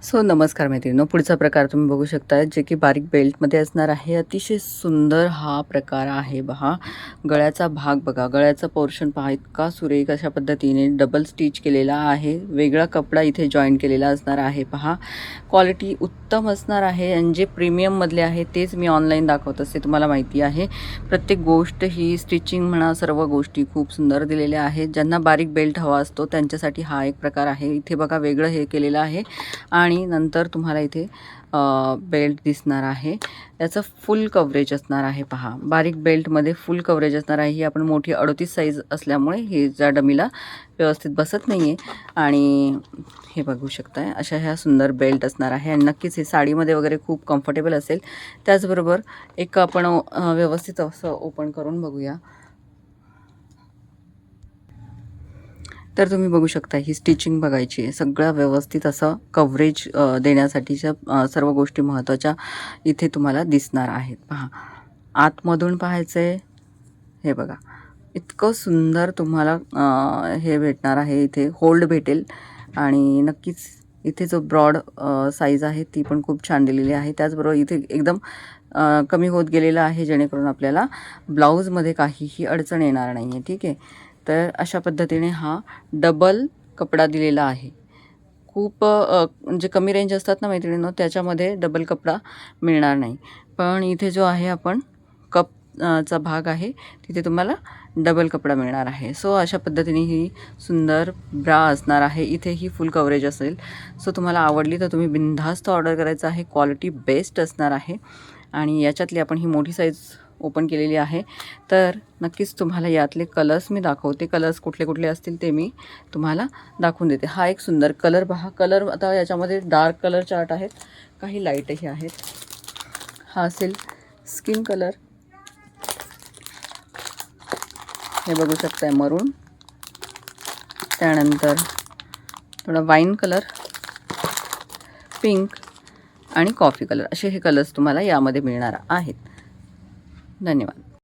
नमस्कार मैत्रिणींनो, पुढचा प्रकार तुम्ही बघू शकता जे की बारीक बेल्टमध्ये असणार आहे। अतिशय सुंदर हा प्रकार आहे पहा। गळ्याचा भाग बघा, गळ्याचा पोर्शन पहा, इतका सुरेख अशा पद्धतीने डबल स्टिच केलेला आहे। वेगळा कपडा इथे जॉईन केलेला असणार आहे पहा। क्वालिटी उत्तम असणार आहे आणि जे प्रीमियम मधले आहे तेच मी ऑनलाईन दाखवत असते, तुम्हाला माहिती आहे। प्रत्येक गोष्ट ही स्टिचिंग म्हणा, सर्व गोष्टी खूप सुंदर दिलेल्या आहेत। ज्यांना बारीक बेल्ट हवा असतो त्यांच्यासाठी हा एक प्रकार आहे। इथे बघा वेगळं हे केलेलं आहे आणि नंतर तुम्हाला इथे बेल्ट दिसणार आहे। याचं फुल कव्हरेज असणार आहे पहा। बारीक बेल्टमध्ये फुल कव्हरेज असणार आहे। ही आपण मोठी 38 साईज असल्यामुळे हे ज्या डमीला व्यवस्थित बसत नाही आहे। आणि हे बघू शकताय अशा ह्या सुंदर बेल्ट असणार आहे आणि नक्कीच हे साडीमध्ये वगैरे खूप कम्फर्टेबल असेल। त्याचबरोबर एक आपण व्यवस्थित असं ओपन करून बघूया। तर तुम्ही बघू शकता ही स्टिचिंग बघायची आहे। सगळं व्यवस्थित असं कव्हरेज देण्यासाठीच्या सर्व गोष्टी महत्त्वाच्या इथे तुम्हाला दिसणार आहेत पहा। आतमधून पाहायचंय, हे बघा इतकं सुंदर तुम्हाला हे भेटणार आहे। इथे होल्ड भेटेल आणि नक्कीच इथे जो ब्रॉड साईज आहे ती पण खूप छान दिलेली आहे। त्याचबरोबर इथे एकदम कमी होत गेलेला आहे, जेणेकरून आपल्याला ब्लाऊजमध्ये काहीही अडचण येणार नाही आहे। ठीक आहे, तर अशा पद्धतीने हा डबल कपडा दिलेला आहे। खूप म्हणजे कमी रेंज असतात ना मैत्रिणींनो, त्याच्यामध्ये डबल कपडा मिळणार नाही। पण इथे जो आहे आपण चा भाग आहे तिथे तुम्हाला डबल कपडा मिळणार आहे। अशा पद्धतीने ही सुंदर ब्रा असणार आहे। इथे ही फुल कव्हरेज असेल। तुम्हाला आवडली तर तुम्ही बिनधास्त ऑर्डर करायचं आहे। क्वालिटी बेस्ट असणार आहे आणि याच्यातली आपण ही मोठी साईज ओपन केलेली आहे। तर नक्कीच तुम्हाला यातले कलर्स मी दाखवते। कलर्स कुठले कुठले असतील ते मी तुम्हाला दाखवून देते। हा एक सुंदर कलर पहा। कलर आता याच्यामध्ये डार्क कलर चार्ट आहेत, काही लाईटही आहेत। हा असेल स्किन कलर, हे बघू शकताय मरून, त्यानंतर थोडा वाईन कलर, पिंक आणि कॉफी कलर, असे हे कलर्स तुम्हाला यामध्ये मिळणार आहेत। धन्यवाद।